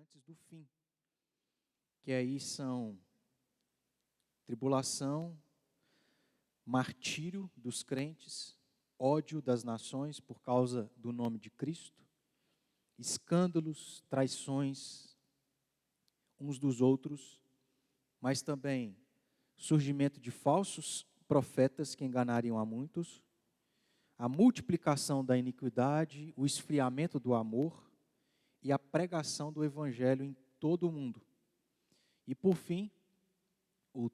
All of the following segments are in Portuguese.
antes do fim, que aí são tribulação, martírio dos crentes, ódio das nações por causa do nome de Cristo, escândalos, traições uns dos outros, mas também surgimento de falsos profetas que enganariam a muitos, a multiplicação da iniquidade, o esfriamento do amor e a pregação do evangelho em todo o mundo. E por fim, o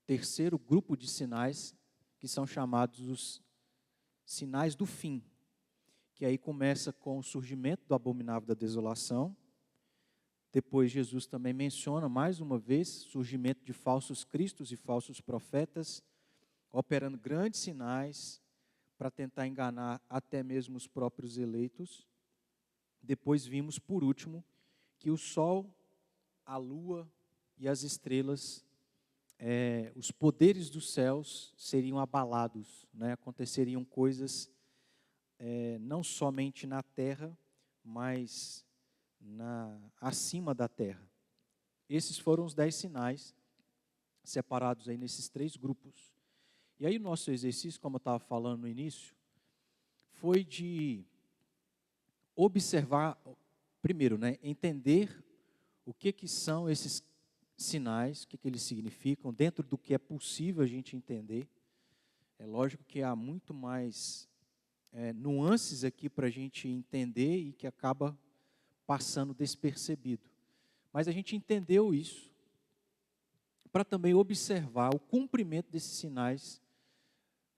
terceiro grupo de sinais, que são chamados os sinais do fim, que aí começa com o surgimento do abominável da desolação. Depois Jesus também menciona mais uma vez surgimento de falsos cristos e falsos profetas, operando grandes sinais para tentar enganar até mesmo os próprios eleitos. Depois vimos, por último, que o sol, a lua e as estrelas, os poderes dos céus seriam abalados, né? Aconteceriam coisas não somente na terra, mas acima da terra. Esses foram os 10 sinais separados aí nesses 3 grupos. E aí o nosso exercício, como eu estava falando no início, foi de observar, primeiro, né, entender o que são esses sinais, o que eles significam, dentro do que é possível a gente entender. É lógico que há muito mais nuances aqui para a gente entender e que acaba passando despercebido. Mas a gente entendeu isso para também observar o cumprimento desses sinais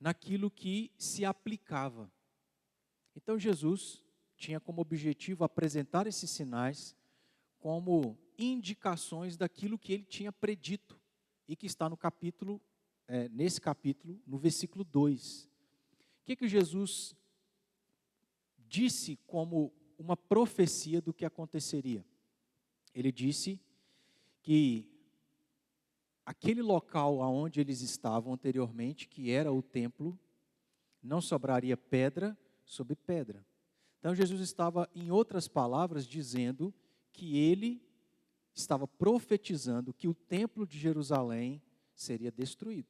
naquilo que se aplicava. Então Jesus tinha como objetivo apresentar esses sinais como indicações daquilo que ele tinha predito e que está no capítulo, nesse capítulo, no versículo 2. O que Jesus disse como uma profecia do que aconteceria? Ele disse que aquele local onde eles estavam anteriormente, que era o templo, não sobraria pedra sobre pedra. Então Jesus estava, em outras palavras, dizendo que ele estava profetizando que o templo de Jerusalém seria destruído.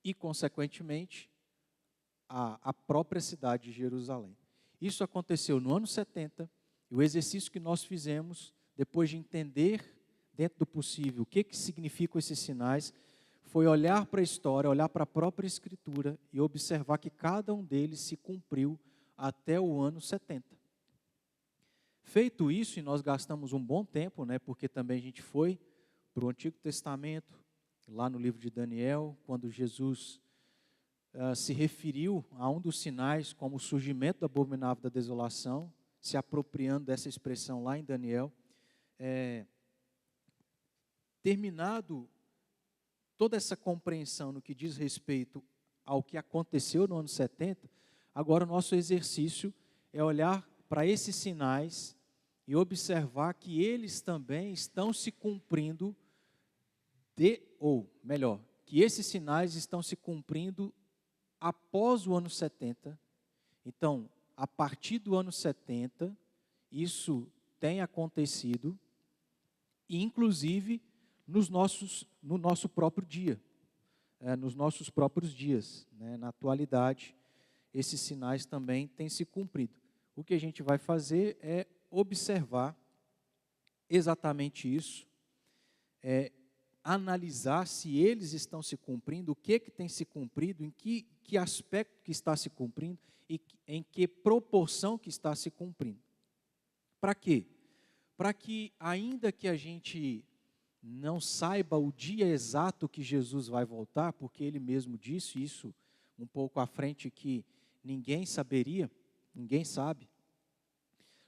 E, consequentemente, a própria cidade de Jerusalém. Isso aconteceu no ano 70, e o exercício que nós fizemos, depois de entender, dentro do possível, o que significam esses sinais, foi olhar para a história, olhar para a própria Escritura e observar que cada um deles se cumpriu até o ano 70. Feito isso, e nós gastamos um bom tempo, né, porque também a gente foi para o Antigo Testamento, lá no livro de Daniel, quando Jesus se referiu a um dos sinais como o surgimento do abominável da desolação, se apropriando dessa expressão lá em Daniel. Terminado toda essa compreensão no que diz respeito ao que aconteceu no ano 70, agora o nosso exercício é olhar para esses sinais e observar que eles também estão se cumprindo, que esses sinais estão se cumprindo após o ano 70. Então, a partir do ano 70, isso tem acontecido, e inclusive no nosso próprio dia, nos nossos próprios dias, né? Na atualidade, esses sinais também têm se cumprido. O que a gente vai fazer é observar exatamente isso, analisar se eles estão se cumprindo, o que tem se cumprido, em que aspecto que está se cumprindo e em que proporção que está se cumprindo. Para quê? Para que, ainda que a gente não saiba o dia exato que Jesus vai voltar, porque ele mesmo disse isso um pouco à frente, que ninguém saberia, ninguém sabe,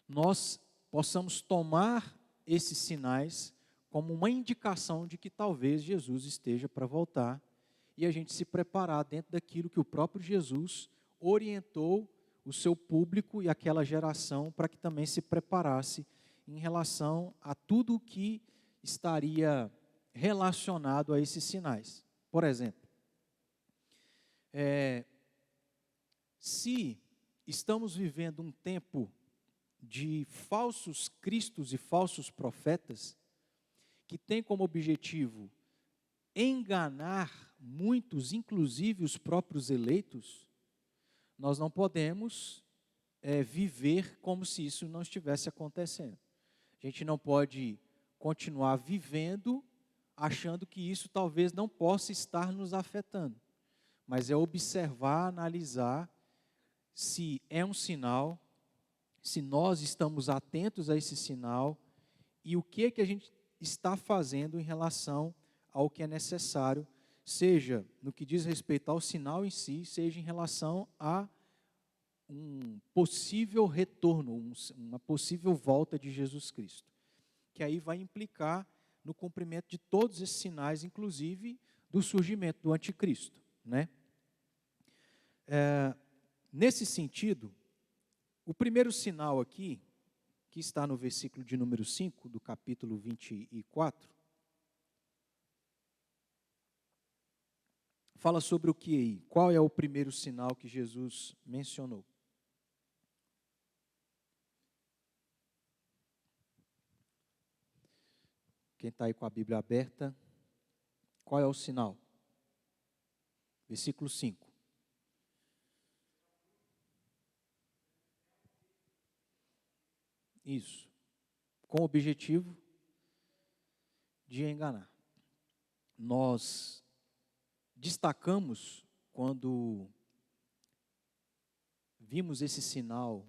nós possamos tomar esses sinais como uma indicação de que talvez Jesus esteja para voltar, e a gente se preparar dentro daquilo que o próprio Jesus orientou o seu público e aquela geração para que também se preparasse em relação a tudo o que estaria relacionado a esses sinais. Por exemplo, se estamos vivendo um tempo de falsos cristos e falsos profetas que têm como objetivo enganar muitos, inclusive os próprios eleitos, nós não podemos viver como se isso não estivesse acontecendo. A gente não pode continuar vivendo achando que isso talvez não possa estar nos afetando, mas é observar, analisar se é um sinal, se nós estamos atentos a esse sinal e o que a gente está fazendo em relação ao que é necessário, seja no que diz respeito ao sinal em si, seja em relação a um possível retorno, uma possível volta de Jesus Cristo, que aí vai implicar no cumprimento de todos esses sinais, inclusive do surgimento do anticristo, né? Nesse sentido, o primeiro sinal aqui, que está no versículo de número 5, do capítulo 24, fala sobre o que aí? Qual é o primeiro sinal que Jesus mencionou? Quem está aí com a Bíblia aberta, qual é o sinal? Versículo 5. Isso. Com o objetivo de enganar. Nós destacamos quando vimos esse sinal,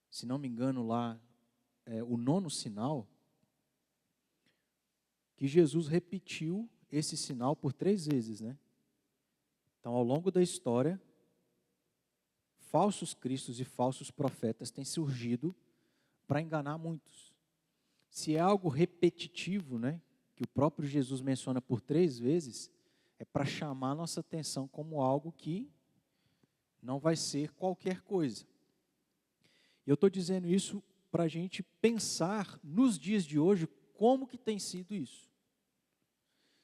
se não me engano lá, o 9º sinal, que Jesus repetiu esse sinal por 3 vezes, né? Então, ao longo da história, falsos cristos e falsos profetas têm surgido para enganar muitos. Se é algo repetitivo, né, que o próprio Jesus menciona por 3 vezes, é para chamar a nossa atenção como algo que não vai ser qualquer coisa. E eu estou dizendo isso para a gente pensar nos dias de hoje como que tem sido isso.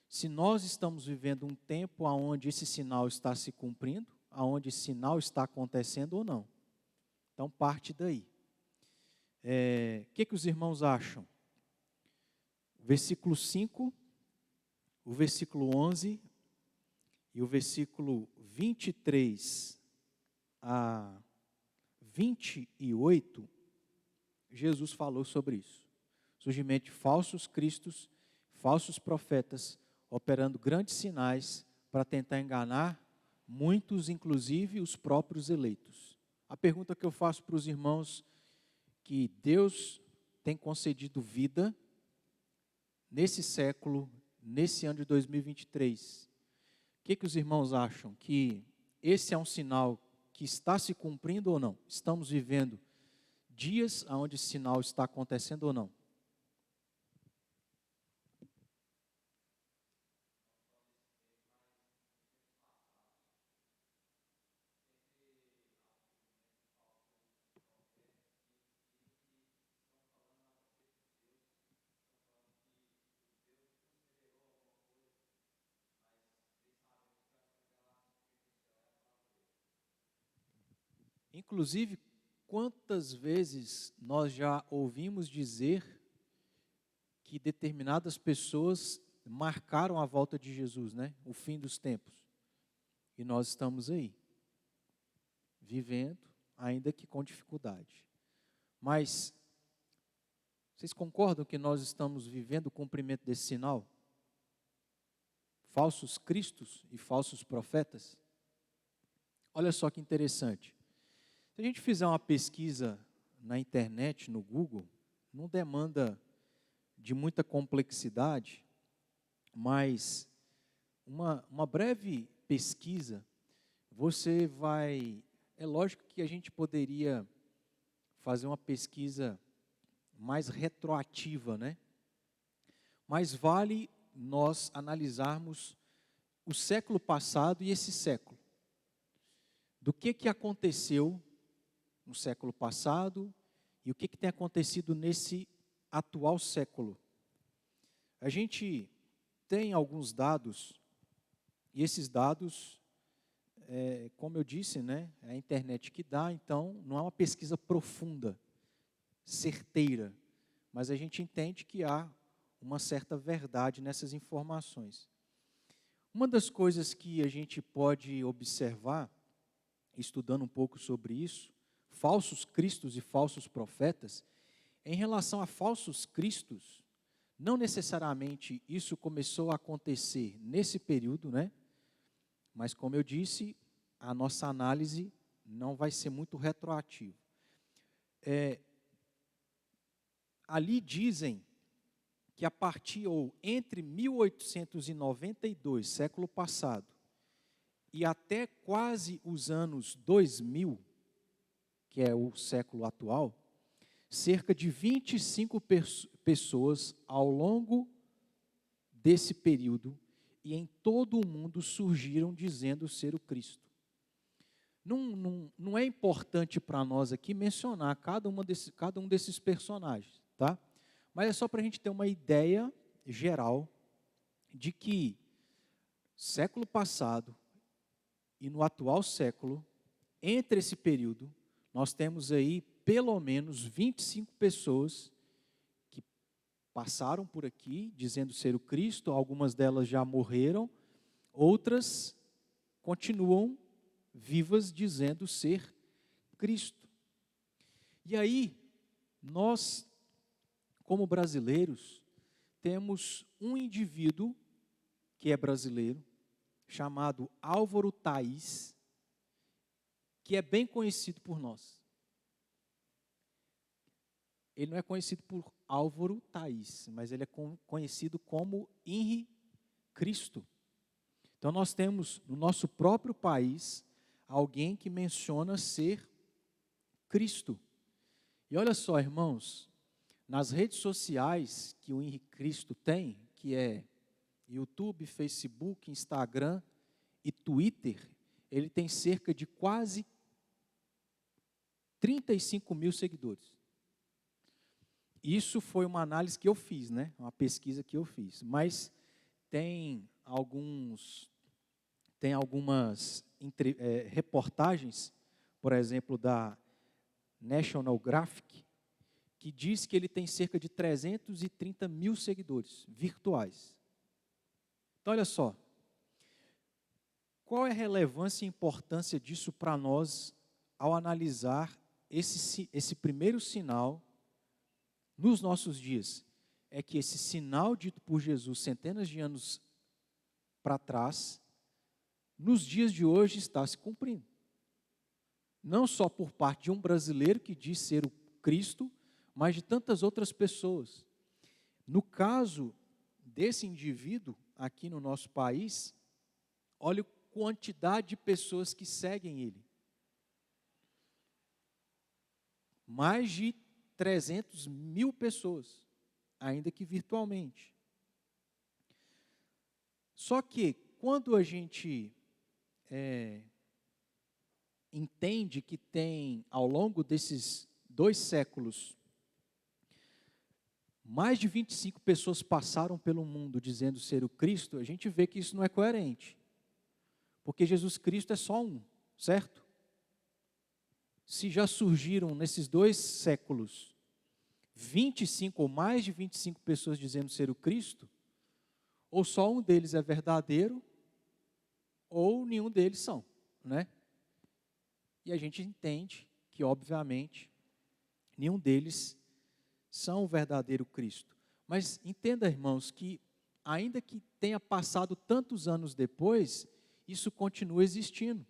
Se nós estamos vivendo um tempo onde esse sinal está se cumprindo, onde esse sinal está acontecendo ou não. Então, parte daí. O que os irmãos acham? O versículo 5, o versículo 11 e o versículo 23 a 28, Jesus falou sobre isso. Surgimento de falsos cristos, falsos profetas, operando grandes sinais para tentar enganar muitos, inclusive os próprios eleitos. A pergunta que eu faço para os irmãos, que Deus tem concedido vida nesse século, nesse ano de 2023. O que os irmãos acham? Que esse é um sinal que está se cumprindo ou não? Estamos vivendo dias onde esse sinal está acontecendo ou não? Inclusive, quantas vezes nós já ouvimos dizer que determinadas pessoas marcaram a volta de Jesus, né? O fim dos tempos. E nós estamos aí, vivendo, ainda que com dificuldade. Mas, vocês concordam que nós estamos vivendo o cumprimento desse sinal? Falsos cristos e falsos profetas? Olha só que interessante. Se a gente fizer uma pesquisa na internet, no Google, não demanda de muita complexidade, mas uma breve pesquisa, você vai... É lógico que a gente poderia fazer uma pesquisa mais retroativa, né? Mas vale nós analisarmos o século passado e esse século. Do que aconteceu no século passado e o que tem acontecido nesse atual século. A gente tem alguns dados, e esses dados, como eu disse, né, é a internet que dá, então não é uma pesquisa profunda certeira, mas a gente entende que há uma certa verdade nessas informações. Uma das coisas que a gente pode observar, estudando um pouco sobre isso, falsos cristos e falsos profetas, em relação a falsos cristos, não necessariamente isso começou a acontecer nesse período, né? Mas como eu disse, a nossa análise não vai ser muito retroativa. Ali dizem que a partir ou entre 1892, século passado, e até quase os anos 2000, que é o século atual, cerca de 25 pessoas ao longo desse período e em todo o mundo surgiram dizendo ser o Cristo. Não é importante para nós aqui mencionar cada um desses personagens, tá? Mas é só para a gente ter uma ideia geral de que século passado e no atual século, entre esse período, nós temos aí pelo menos 25 pessoas que passaram por aqui dizendo ser o Cristo, algumas delas já morreram, outras continuam vivas dizendo ser Cristo. E aí, nós, como brasileiros, temos um indivíduo que é brasileiro, chamado Álvaro Thaís, que é bem conhecido por nós. Ele não é conhecido por Álvaro Thaís, mas ele é conhecido como Henri Cristo. Então nós temos no nosso próprio país alguém que menciona ser Cristo. E olha só, irmãos, nas redes sociais que o Henri Cristo tem, que é YouTube, Facebook, Instagram e Twitter, ele tem cerca de quase 35 mil seguidores. Isso foi uma análise que eu fiz, né? Uma pesquisa que eu fiz. Mas tem algumas reportagens, por exemplo, da National Geographic, que diz que ele tem cerca de 330 mil seguidores virtuais. Então, olha só, qual é a relevância e importância disso para nós ao analisar esse primeiro sinal nos nossos dias? É que esse sinal dito por Jesus centenas de anos para trás, nos dias de hoje está se cumprindo. Não só por parte de um brasileiro que diz ser o Cristo, mas de tantas outras pessoas. No caso desse indivíduo aqui no nosso país, olha a quantidade de pessoas que seguem ele. Mais de 300 mil pessoas, ainda que virtualmente. Só que, quando a gente entende que tem, ao longo desses 2 séculos, mais de 25 pessoas passaram pelo mundo dizendo ser o Cristo, a gente vê que isso não é coerente. Porque Jesus Cristo é só um, certo? Se já surgiram nesses 2 séculos 25 ou mais de 25 pessoas dizendo ser o Cristo, ou só um deles é verdadeiro, ou nenhum deles são, né? E a gente entende que, obviamente, nenhum deles são o verdadeiro Cristo. Mas entenda, irmãos, que ainda que tenha passado tantos anos depois, isso continua existindo.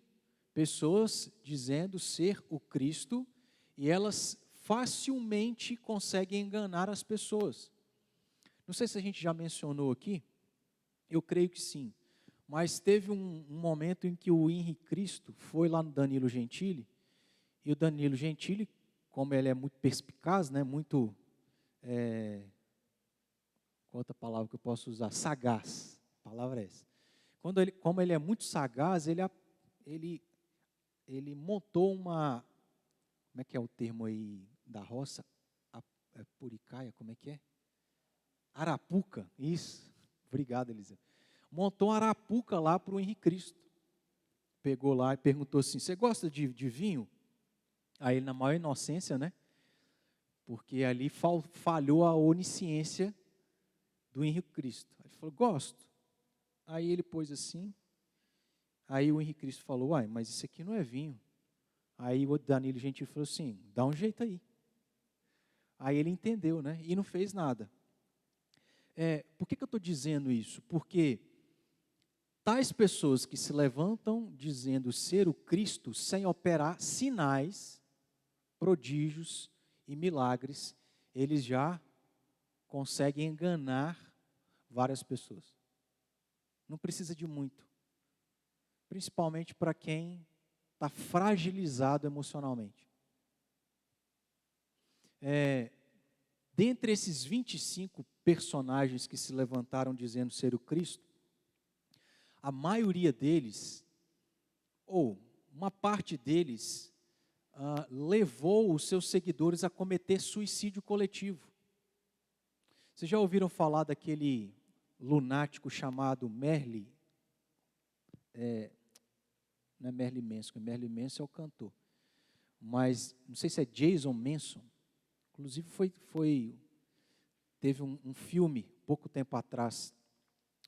Pessoas dizendo ser o Cristo e elas facilmente conseguem enganar as pessoas. Não sei se a gente já mencionou aqui, eu creio que sim, mas teve um momento em que o Henri Cristo foi lá no Danilo Gentili, e o Danilo Gentili, como ele é muito perspicaz, né, muito, qual outra palavra que eu posso usar? Sagaz, a palavra é essa. Como ele é muito sagaz, ele montou uma, como é que é o termo aí da roça? Puricaia, como é que é? Arapuca, isso. Obrigado, Eliseu. Montou uma arapuca lá para o Henri Cristo. Pegou lá e perguntou assim, você gosta de vinho? Aí ele, na maior inocência, né? porque ali falhou a onisciência do Henrique Cristo. Ele falou, gosto. Aí ele pôs assim, aí o Henrique Cristo falou, uai, mas isso aqui não é vinho. Aí o Danilo Gentili falou assim, dá um jeito aí. Aí ele entendeu, né? E não fez nada. Por que eu estou dizendo isso? Porque tais pessoas que se levantam dizendo ser o Cristo sem operar sinais, prodígios e milagres, eles já conseguem enganar várias pessoas. Não precisa de muito. Principalmente para quem está fragilizado emocionalmente. Dentre esses 25 personagens que se levantaram dizendo ser o Cristo, a maioria deles, ou uma parte deles, levou os seus seguidores a cometer suicídio coletivo. Vocês já ouviram falar daquele lunático chamado Merlin? Não é Merlin Manson, Merlin Manson é o cantor. Mas, não sei se é Jason Manson. Inclusive, teve um filme, pouco tempo atrás,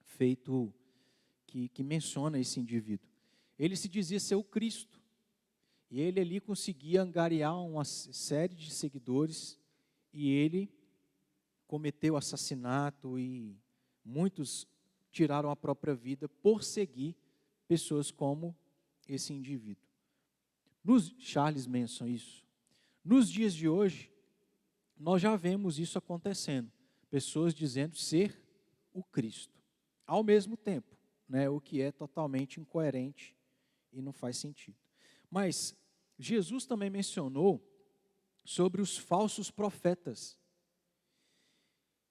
feito, que menciona esse indivíduo. Ele se dizia ser o Cristo. E ele ali conseguia angariar uma série de seguidores. E ele cometeu assassinato e muitos tiraram a própria vida por seguir pessoas como esse indivíduo. Charles Manson, isso. Nos dias de hoje, nós já vemos isso acontecendo. Pessoas dizendo ser o Cristo. Ao mesmo tempo, né, o que é totalmente incoerente e não faz sentido. Mas Jesus também mencionou sobre os falsos profetas.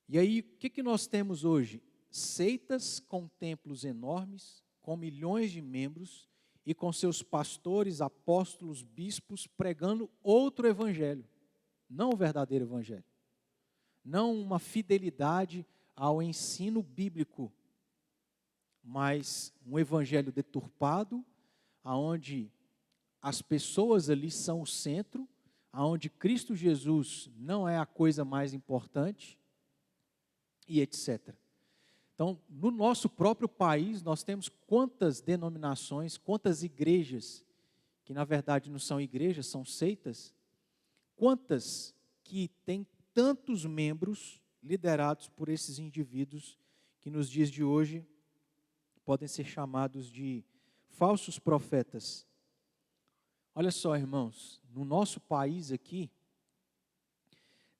E aí, o que nós temos hoje? Seitas com templos enormes, com milhões de membros e com seus pastores, apóstolos, bispos pregando outro evangelho, não o verdadeiro evangelho, não uma fidelidade ao ensino bíblico, mas um evangelho deturpado, aonde as pessoas ali são o centro, aonde Cristo Jesus não é a coisa mais importante, e etc. Então, no nosso próprio país, nós temos quantas denominações, quantas igrejas, que na verdade não são igrejas, são seitas, quantas que têm tantos membros liderados por esses indivíduos que nos dias de hoje podem ser chamados de falsos profetas. Olha só, irmãos, no nosso país aqui,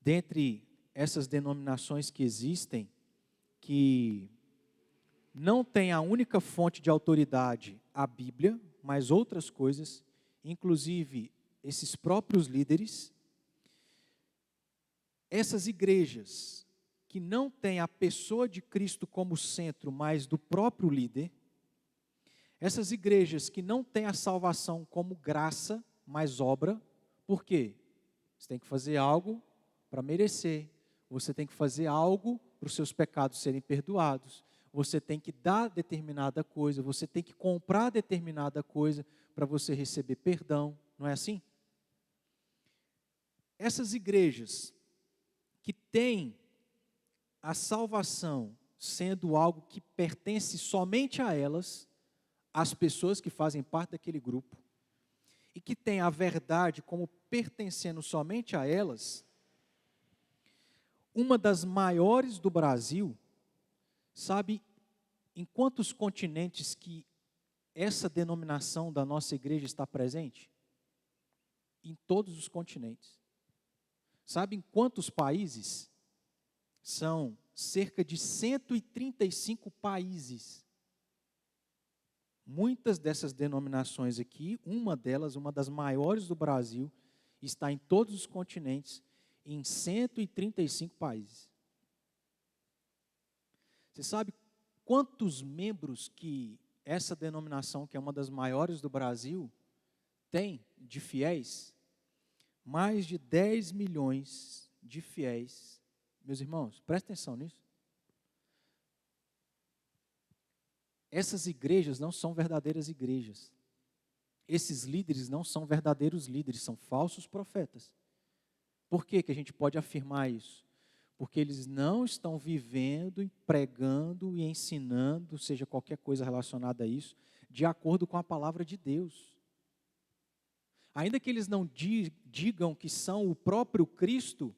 dentre essas denominações que existem, que não tem a única fonte de autoridade, a Bíblia, mas outras coisas, inclusive esses próprios líderes, essas igrejas que não têm a pessoa de Cristo como centro, mas do próprio líder, essas igrejas que não têm a salvação como graça, mas obra, por quê? Você tem que fazer algo para merecer, você tem que fazer algo para os seus pecados serem perdoados, você tem que dar determinada coisa, você tem que comprar determinada coisa para você receber perdão, não é assim? Essas igrejas que têm a salvação sendo algo que pertence somente a elas, as pessoas que fazem parte daquele grupo, e que têm a verdade como pertencendo somente a elas, uma das maiores do Brasil, sabe em quantos continentes que essa denominação da nossa igreja está presente? Em todos os continentes. Sabe em quantos países? São cerca de 135 países. Muitas dessas denominações aqui, uma delas, uma das maiores do Brasil, está em todos os continentes, em 135 países. Você sabe quantos membros que essa denominação, que é uma das maiores do Brasil, tem de fiéis? Mais de 10 milhões de fiéis. Meus irmãos, prestem atenção nisso. Essas igrejas não são verdadeiras igrejas. Esses líderes não são verdadeiros líderes, são falsos profetas. Por que que a gente pode afirmar isso? Porque eles não estão vivendo, pregando e ensinando, seja qualquer coisa relacionada a isso, de acordo com a palavra de Deus. Ainda que eles não digam que são o próprio Cristo,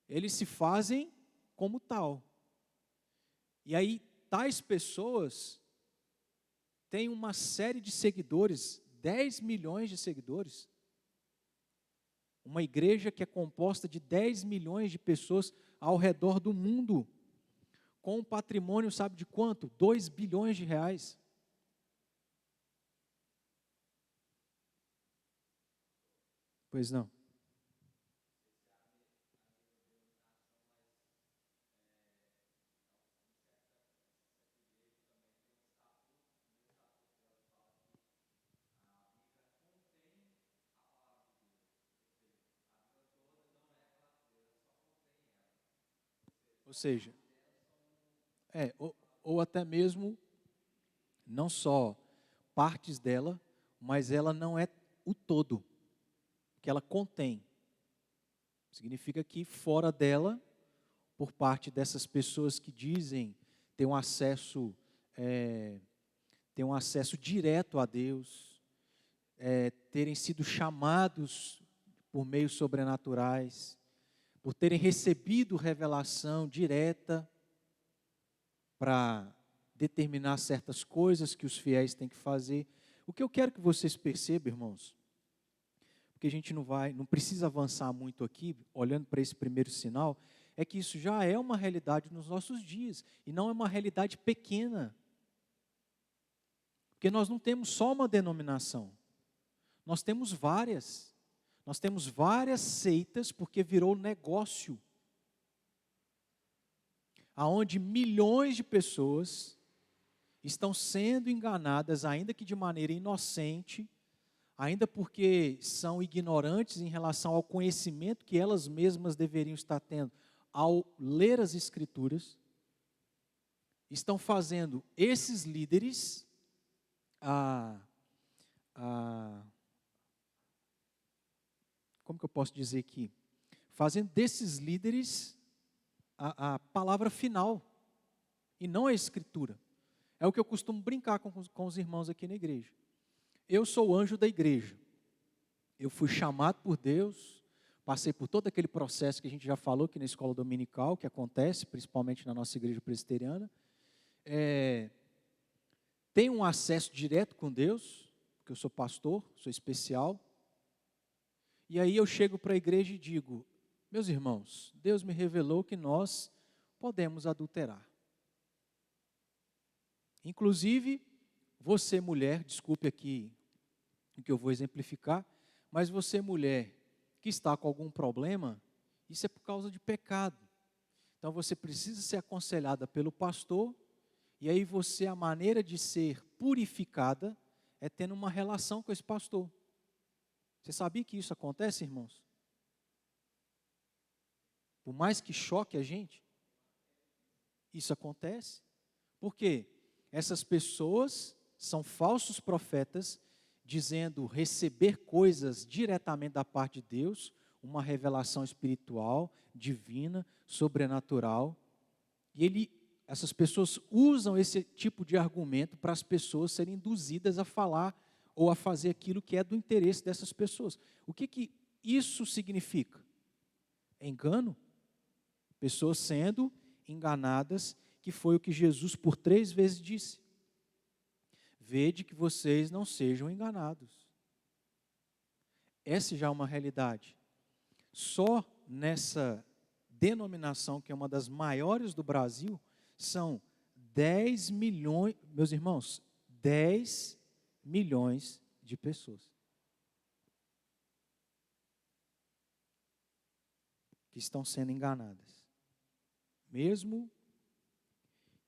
eles se fazem como tal. E aí, tais pessoas têm uma série de seguidores, 10 milhões de seguidores. Uma igreja que é composta de 10 milhões de pessoas ao redor do mundo, com um patrimônio, sabe de quanto? 2 bilhões de reais. Pois não. Ou seja, ou até mesmo, não só partes dela, mas ela não é o todo que ela contém. Significa que fora dela, por parte dessas pessoas que dizem ter um acesso, ter um acesso direto a Deus, terem sido chamados por meios sobrenaturais, por terem recebido revelação direta para determinar certas coisas que os fiéis têm que fazer. O que eu quero que vocês percebam, irmãos, porque a gente não precisa avançar muito aqui, olhando para esse primeiro sinal, é que isso já é uma realidade nos nossos dias, e não é uma realidade pequena. Porque nós não temos só uma denominação, nós temos várias. Nós temos várias seitas, porque virou negócio, aonde milhões de pessoas estão sendo enganadas, ainda que de maneira inocente, ainda porque são ignorantes em relação ao conhecimento que elas mesmas deveriam estar tendo ao ler as Escrituras, estão fazendo esses líderes como que eu posso dizer aqui? Fazendo desses líderes a palavra final, e não a Escritura. É o que eu costumo brincar com os irmãos aqui na igreja. Eu sou o anjo da igreja. Eu fui chamado por Deus, passei por todo aquele processo que a gente já falou aqui na escola dominical, que acontece, principalmente na nossa igreja presbiteriana. Tenho um acesso direto com Deus, porque eu sou pastor, sou especial. E aí eu chego para a igreja e digo, meus irmãos, Deus me revelou que nós podemos adulterar. Inclusive, você mulher, desculpe aqui o que eu vou exemplificar, mas você mulher que está com algum problema, isso é por causa de pecado. Então você precisa ser aconselhada pelo pastor, e aí você, a maneira de ser purificada é tendo uma relação com esse pastor. Você sabia que isso acontece, irmãos? Por mais que choque a gente, isso acontece. Por quê? Essas pessoas são falsos profetas, dizendo receber coisas diretamente da parte de Deus, uma revelação espiritual, divina, sobrenatural. E essas pessoas usam esse tipo de argumento para as pessoas serem induzidas a falar ou a fazer aquilo que é do interesse dessas pessoas. O que isso significa? Engano. Pessoas sendo enganadas, que foi o que Jesus por 3 vezes disse. Vede que vocês não sejam enganados. Essa já é uma realidade. Só nessa denominação, que é uma das maiores do Brasil, são 10 milhões, meus irmãos, 10 milhões de pessoas que estão sendo enganadas. Mesmo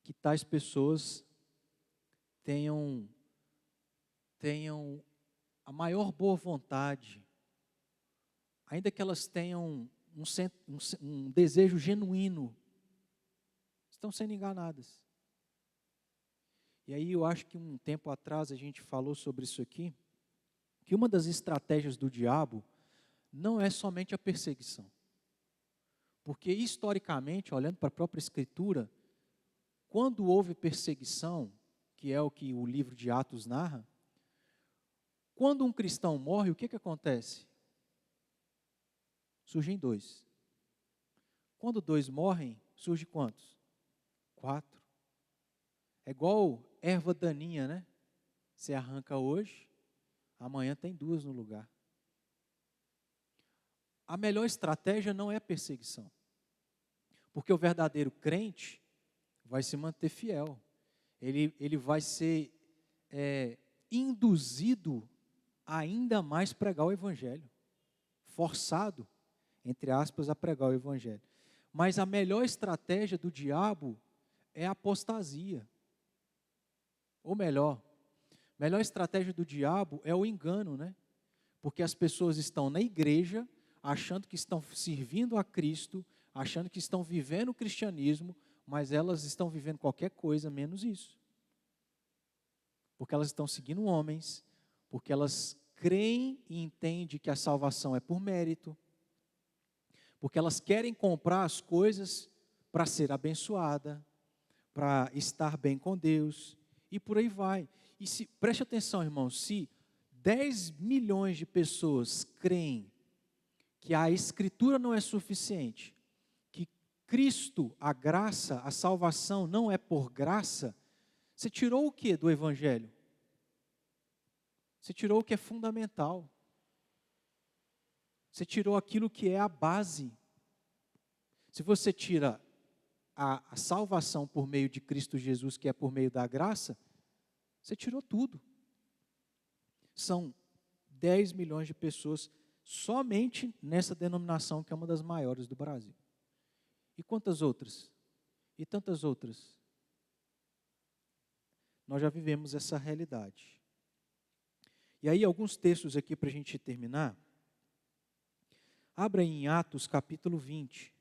que tais pessoas tenham a maior boa vontade, ainda que elas tenham um desejo genuíno, estão sendo enganadas. E aí eu acho que um tempo atrás a gente falou sobre isso aqui, que uma das estratégias do diabo não é somente a perseguição. Porque, historicamente, olhando para a própria Escritura, quando houve perseguição, que é o que o livro de Atos narra, quando um cristão morre, o que acontece? Surgem dois. Quando dois morrem, surge quantos? 4. É igual erva daninha, né? Você arranca hoje, amanhã tem 2 no lugar. A melhor estratégia não é a perseguição. Porque o verdadeiro crente vai se manter fiel. Ele vai ser induzido a ainda mais pregar o Evangelho. Forçado, entre aspas, a pregar o Evangelho. Mas a melhor estratégia do diabo é a apostasia. Ou melhor estratégia do diabo é o engano, né? Porque as pessoas estão na igreja, achando que estão servindo a Cristo, achando que estão vivendo o cristianismo, mas elas estão vivendo qualquer coisa menos isso. Porque elas estão seguindo homens, porque elas creem e entendem que a salvação é por mérito, porque elas querem comprar as coisas para ser abençoada, para estar bem com Deus, e por aí vai. E preste atenção, irmãos, se 10 milhões de pessoas creem que a Escritura não é suficiente, que Cristo, a graça, a salvação não é por graça, você tirou o que do Evangelho? Você tirou o que é fundamental. Você tirou aquilo que é a base. Se você tira a salvação por meio de Cristo Jesus, que é por meio da graça, você tirou tudo. São 10 milhões de pessoas somente nessa denominação que é uma das maiores do Brasil. E quantas outras? E tantas outras? Nós já vivemos essa realidade. E aí, alguns textos aqui para a gente terminar. Abra em Atos capítulo 20.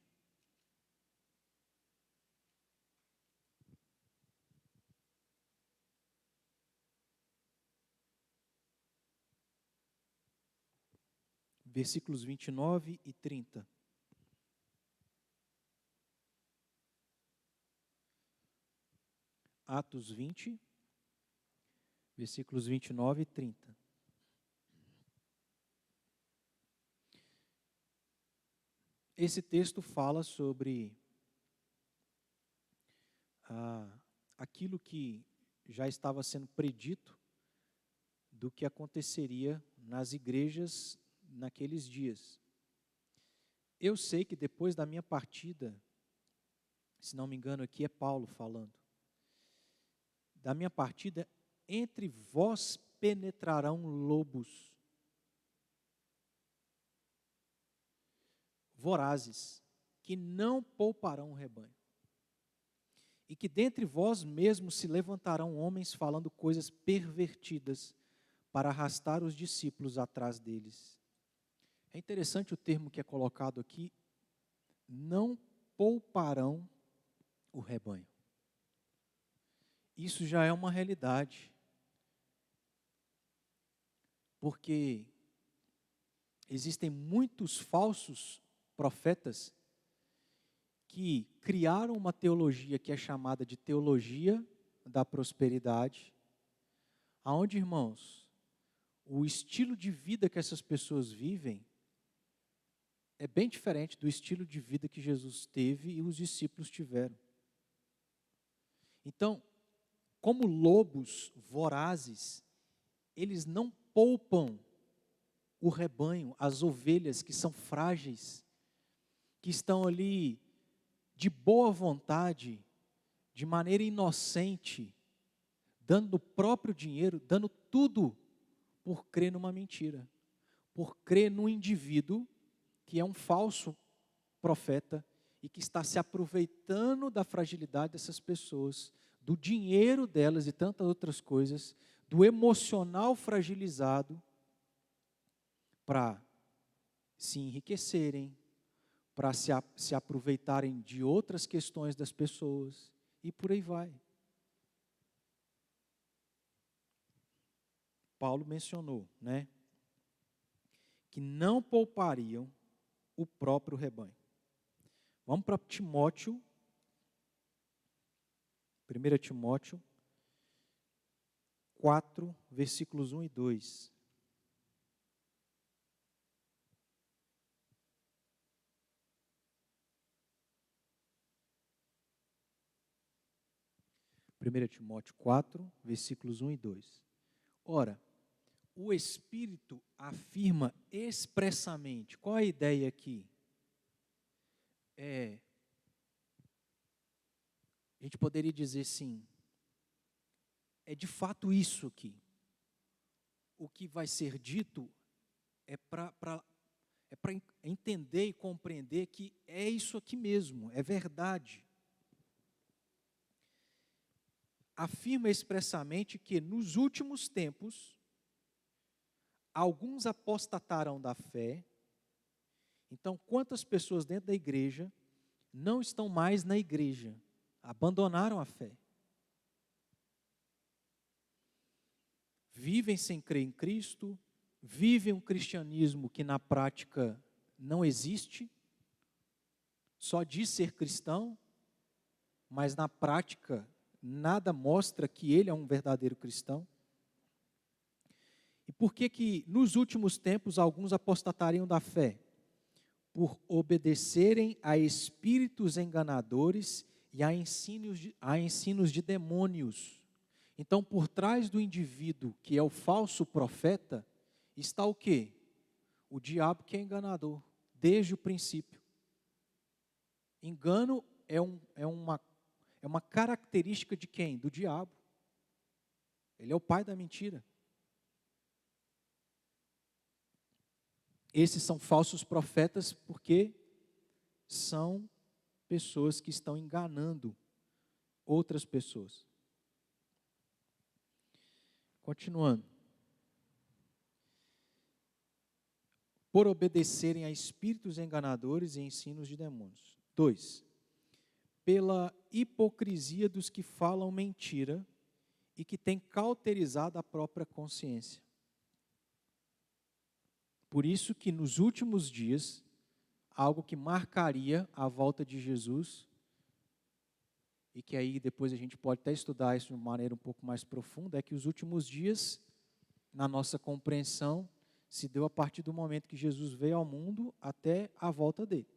Versículos 29 e 30. Atos 20, versículos 29 e 30. Esse texto fala sobre aquilo que já estava sendo predito do que aconteceria nas igrejas naqueles dias. Eu sei que depois da minha partida, se não me engano aqui é Paulo falando, da minha partida, entre vós penetrarão lobos vorazes, que não pouparão o rebanho. E que dentre vós mesmos se levantarão homens falando coisas pervertidas para arrastar os discípulos atrás deles. É interessante o termo que é colocado aqui, não pouparão o rebanho. Isso já é uma realidade. Porque existem muitos falsos profetas que criaram uma teologia que é chamada de teologia da prosperidade, aonde, irmãos, o estilo de vida que essas pessoas vivem é bem diferente do estilo de vida que Jesus teve e os discípulos tiveram. Então, como lobos vorazes, eles não poupam o rebanho, as ovelhas que são frágeis, que estão ali de boa vontade, de maneira inocente, dando o próprio dinheiro, dando tudo por crer numa mentira, por crer num indivíduo que é um falso profeta e que está se aproveitando da fragilidade dessas pessoas, do dinheiro delas e tantas outras coisas, do emocional fragilizado, para se enriquecerem, para se aproveitarem de outras questões das pessoas, e por aí vai. Paulo mencionou, né, que não poupariam o próprio rebanho. Vamos para Timóteo, 1 Timóteo 4, versículos 1 e 2. Primeira Timóteo 4, versículos 1 e 2. Ora, o Espírito afirma expressamente, qual a ideia aqui? A gente poderia dizer sim, é de fato isso aqui. O que vai ser dito é para entender e compreender que é isso aqui mesmo, é verdade. Afirma expressamente que nos últimos tempos, alguns apostatarão da fé. Então, quantas pessoas dentro da igreja não estão mais na igreja, abandonaram a fé? Vivem sem crer em Cristo, vivem um cristianismo que na prática não existe, só diz ser cristão, mas na prática nada mostra que ele é um verdadeiro cristão. E por que nos últimos tempos alguns apostatariam da fé? Por obedecerem a espíritos enganadores e a ensinos de demônios. Então, por trás do indivíduo que é o falso profeta, está o quê? O diabo, que é enganador, desde o princípio. Engano é uma característica de quem? Do diabo. Ele é o pai da mentira. Esses são falsos profetas porque são pessoas que estão enganando outras pessoas. Continuando. Por obedecerem a espíritos enganadores e ensinos de demônios. 2. Pela hipocrisia dos que falam mentira e que têm cauterizado a própria consciência. Por isso que nos últimos dias, algo que marcaria a volta de Jesus, e que aí depois a gente pode até estudar isso de uma maneira um pouco mais profunda, é que os últimos dias, na nossa compreensão, se deu a partir do momento que Jesus veio ao mundo até a volta dele.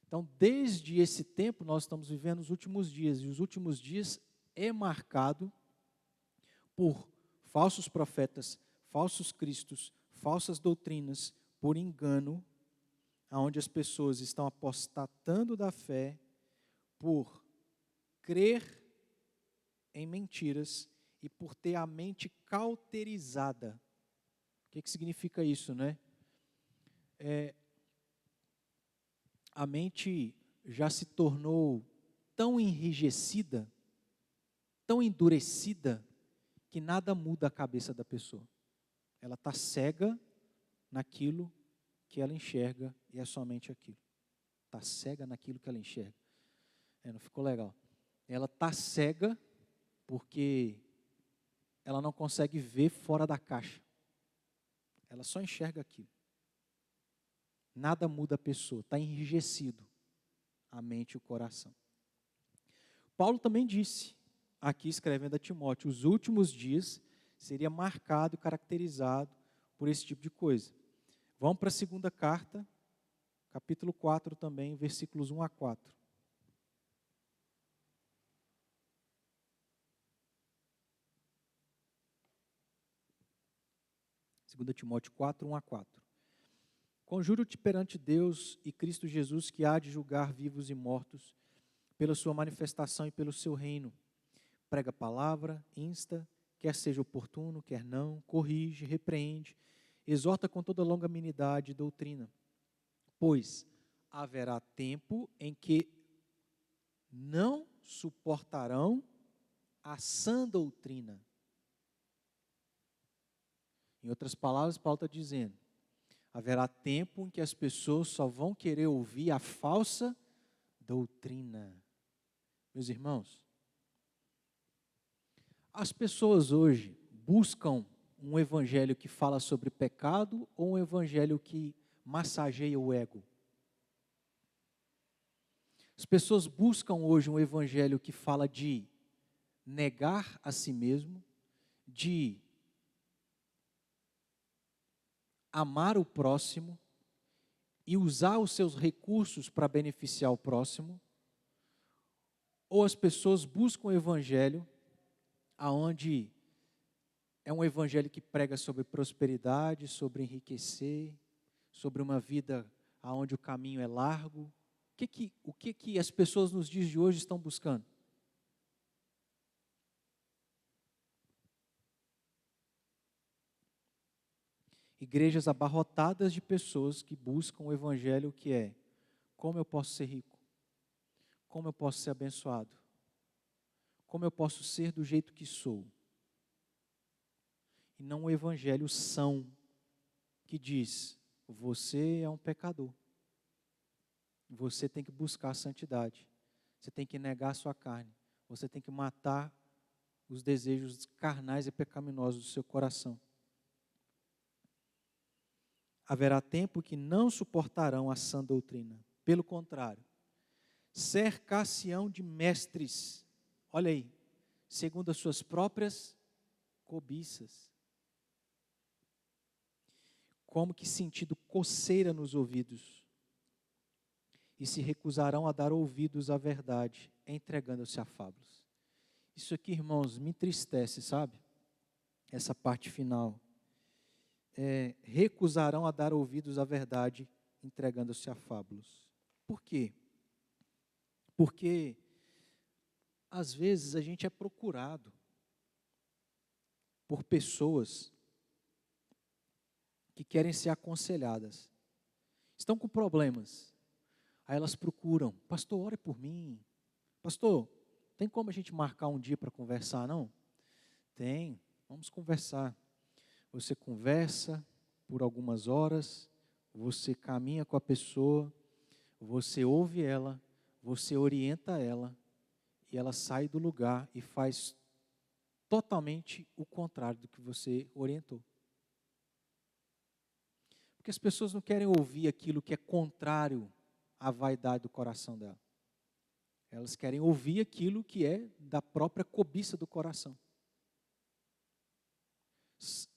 Então, desde esse tempo, nós estamos vivendo os últimos dias, e os últimos dias é marcado por falsos profetas, falsos cristos, falsas doutrinas, por engano, onde as pessoas estão apostatando da fé por crer em mentiras e por ter a mente cauterizada. O que significa isso, né? A mente já se tornou tão enrijecida, tão endurecida, que nada muda a cabeça da pessoa. Ela está cega naquilo que ela enxerga e é somente aquilo. Está cega naquilo que ela enxerga. Não ficou legal. Ela está cega porque ela não consegue ver fora da caixa. Ela só enxerga aquilo. Nada muda a pessoa, está enrijecido a mente e o coração. Paulo também disse, aqui escrevendo a Timóteo, os últimos dias seria marcado e caracterizado por esse tipo de coisa. Vamos para a segunda carta, capítulo 4 também, versículos 1 a 4. Segunda Timóteo 4, 1 a 4. Conjuro-te perante Deus e Cristo Jesus, que há de julgar vivos e mortos, pela sua manifestação e pelo seu reino. Prega a palavra, insta, quer seja oportuno, quer não, corrige, repreende, exorta com toda longanimidade e doutrina. Pois haverá tempo em que não suportarão a sã doutrina. Em outras palavras, Paulo está dizendo, haverá tempo em que as pessoas só vão querer ouvir a falsa doutrina. Meus irmãos, as pessoas hoje buscam um evangelho que fala sobre pecado ou um evangelho que massageia o ego? As pessoas buscam hoje um evangelho que fala de negar a si mesmo, de amar o próximo e usar os seus recursos para beneficiar o próximo, ou as pessoas buscam um evangelho aonde é um evangelho que prega sobre prosperidade, sobre enriquecer, sobre uma vida aonde o caminho é largo. O que as pessoas nos dias de hoje estão buscando? Igrejas abarrotadas de pessoas que buscam o evangelho que é: como eu posso ser rico? Como eu posso ser abençoado? Como eu posso ser do jeito que sou? E não o evangelho são, que diz: você é um pecador. Você tem que buscar a santidade. Você tem que negar a sua carne. Você tem que matar os desejos carnais e pecaminosos do seu coração. Haverá tempo que não suportarão a sã doutrina. Pelo contrário, cercar-se-ão de mestres, olha aí, segundo as suas próprias cobiças. Como que sentindo coceira nos ouvidos. E se recusarão a dar ouvidos à verdade, entregando-se a fábulas. Isso aqui, irmãos, me entristece, sabe? Essa parte final. Recusarão a dar ouvidos à verdade, entregando-se a fábulas. Por quê? Porque, às vezes, a gente é procurado por pessoas que querem ser aconselhadas. Estão com problemas. Aí elas procuram: pastor, ore por mim. Pastor, tem como a gente marcar um dia para conversar, não? Tem, vamos conversar. Você conversa por algumas horas, você caminha com a pessoa, você ouve ela, você orienta ela, e ela sai do lugar e faz totalmente o contrário do que você orientou. Porque as pessoas não querem ouvir aquilo que é contrário à vaidade do coração dela. Elas querem ouvir aquilo que é da própria cobiça do coração.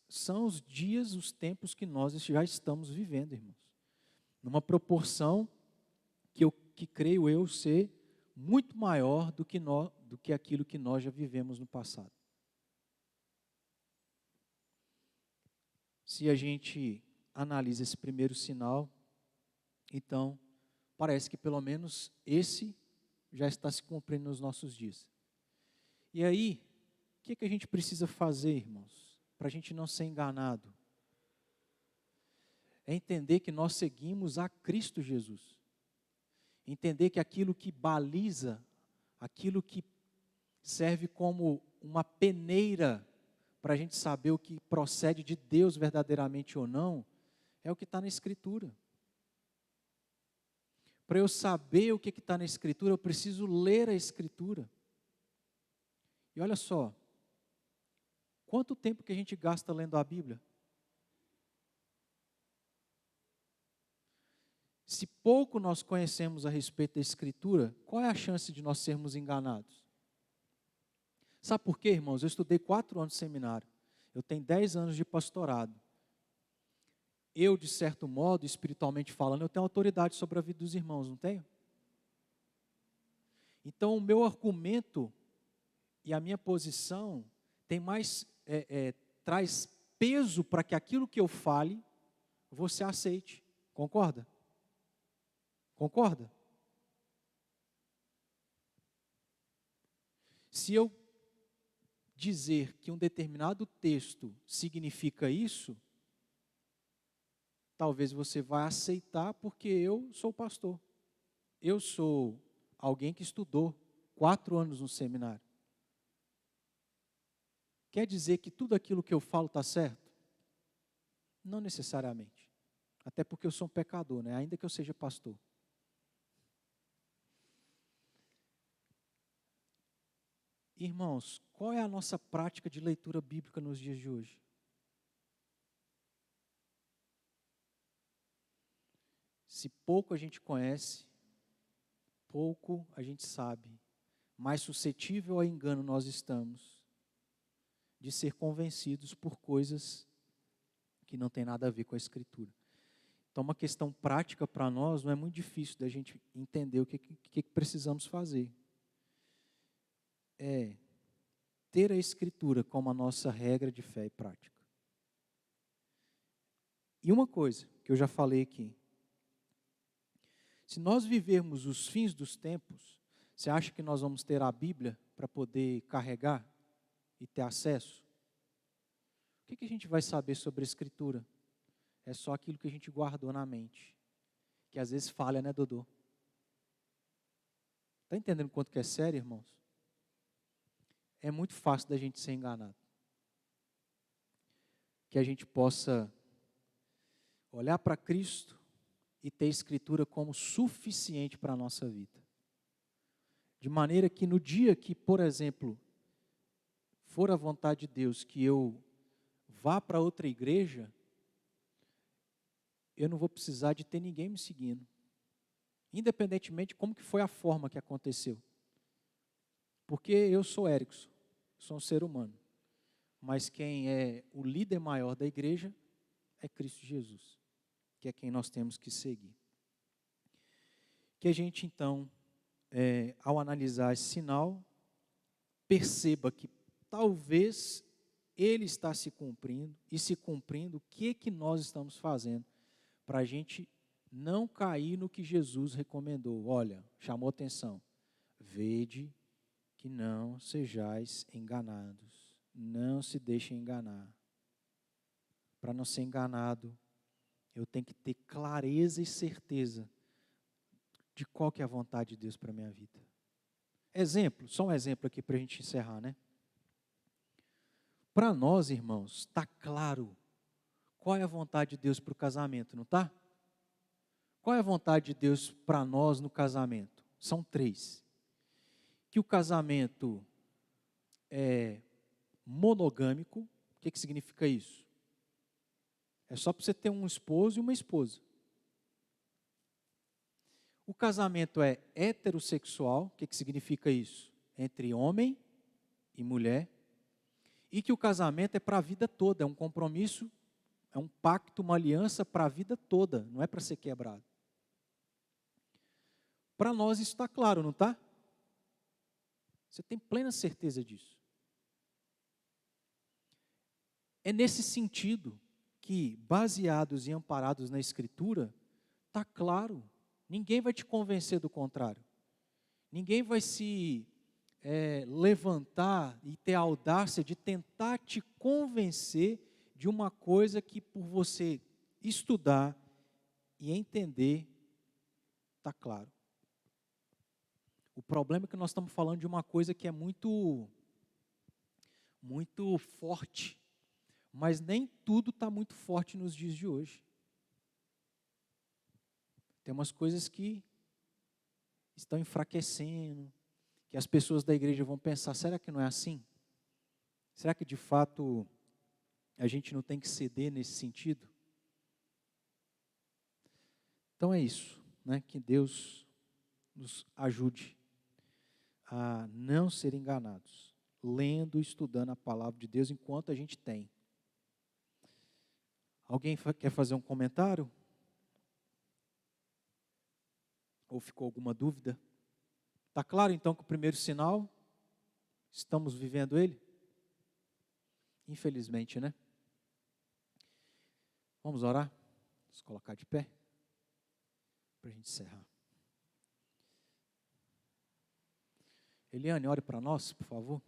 São os dias, os tempos que nós já estamos vivendo, irmãos. Numa proporção que creio eu ser muito maior do que aquilo que nós já vivemos no passado. Se a gente analisa esse primeiro sinal, então parece que pelo menos esse já está se cumprindo nos nossos dias. E aí, o que a gente precisa fazer, irmãos, para a gente não ser enganado? É entender que nós seguimos a Cristo Jesus. Entender que aquilo que baliza, aquilo que serve como uma peneira para a gente saber o que procede de Deus verdadeiramente ou não, é o que está na Escritura. Para eu saber o que está na Escritura, eu preciso ler a Escritura. E olha só, quanto tempo que a gente gasta lendo a Bíblia? Se pouco nós conhecemos a respeito da Escritura, qual é a chance de nós sermos enganados? Sabe por quê, irmãos? Eu estudei 4 anos de seminário. Eu tenho 10 anos de pastorado. Eu, de certo modo, espiritualmente falando, eu tenho autoridade sobre a vida dos irmãos, não tenho? Então, o meu argumento e a minha posição tem mais, traz peso para que aquilo que eu fale, você aceite. Concorda? Concorda? Se eu dizer que um determinado texto significa isso, talvez você vá aceitar porque eu sou pastor. Eu sou alguém que estudou 4 anos no seminário. Quer dizer que tudo aquilo que eu falo está certo? Não necessariamente. Até porque eu sou um pecador, né? Ainda que eu seja pastor. Irmãos, qual é a nossa prática de leitura bíblica nos dias de hoje? Se pouco a gente conhece, pouco a gente sabe, mais suscetível ao engano nós estamos de ser convencidos por coisas que não tem nada a ver com a Escritura. Então, uma questão prática para nós não é muito difícil da gente entender o que precisamos fazer. É ter a Escritura como a nossa regra de fé e prática. E uma coisa que eu já falei aqui, se nós vivermos os fins dos tempos, você acha que nós vamos ter a Bíblia para poder carregar e ter acesso? O que a gente vai saber sobre a Escritura? É só aquilo que a gente guardou na mente, que às vezes falha, né, Dodô? Está entendendo quanto que é sério, irmãos? É muito fácil da gente ser enganado. Que a gente possa olhar para Cristo e ter a Escritura como suficiente para a nossa vida. De maneira que no dia que, por exemplo, for a vontade de Deus que eu vá para outra igreja, eu não vou precisar de ter ninguém me seguindo. Independentemente de como que foi a forma que aconteceu. Porque eu sou Erickson, sou um ser humano. Mas quem é o líder maior da igreja é Cristo Jesus, que é quem nós temos que seguir. Que a gente, então, ao analisar esse sinal, perceba que talvez ele está se cumprindo, e se cumprindo, o que nós estamos fazendo para a gente não cair no que Jesus recomendou. Olha, chamou atenção, vede que não sejais enganados, não se deixem enganar. Para não ser enganado, eu tenho que ter clareza e certeza de qual que é a vontade de Deus para a minha vida. Exemplo, só um exemplo aqui para a gente encerrar, né? Para nós, irmãos, está claro qual é a vontade de Deus para o casamento, não está? Qual é a vontade de Deus para nós no casamento? São 3. Que o casamento é monogâmico. O que significa isso? É só para você ter um esposo e uma esposa. O casamento é heterossexual. O que significa isso? Entre homem e mulher. E que o casamento é para a vida toda, é um compromisso, é um pacto, uma aliança para a vida toda, não é para ser quebrado. Para nós isso está claro, não está? Você tem plena certeza disso. É nesse sentido que, baseados e amparados na Escritura, está claro. Ninguém vai te convencer do contrário. Ninguém vai se levantar e ter a audácia de tentar te convencer de uma coisa que, por você estudar e entender, está claro. O problema é que nós estamos falando de uma coisa que é muito forte, mas nem tudo está muito forte nos dias de hoje. Tem umas coisas que estão enfraquecendo, que as pessoas da igreja vão pensar, será que não é assim? Será que de fato a gente não tem que ceder nesse sentido? Então é isso, né? Que Deus nos ajude a não ser enganados, lendo e estudando a palavra de Deus enquanto a gente tem. Alguém quer fazer um comentário? Ou ficou alguma dúvida? Está claro então que o primeiro sinal, estamos vivendo ele? Infelizmente, né? Vamos orar? Vamos colocar de pé? Para a gente encerrar. Eliane, ore para nós, por favor.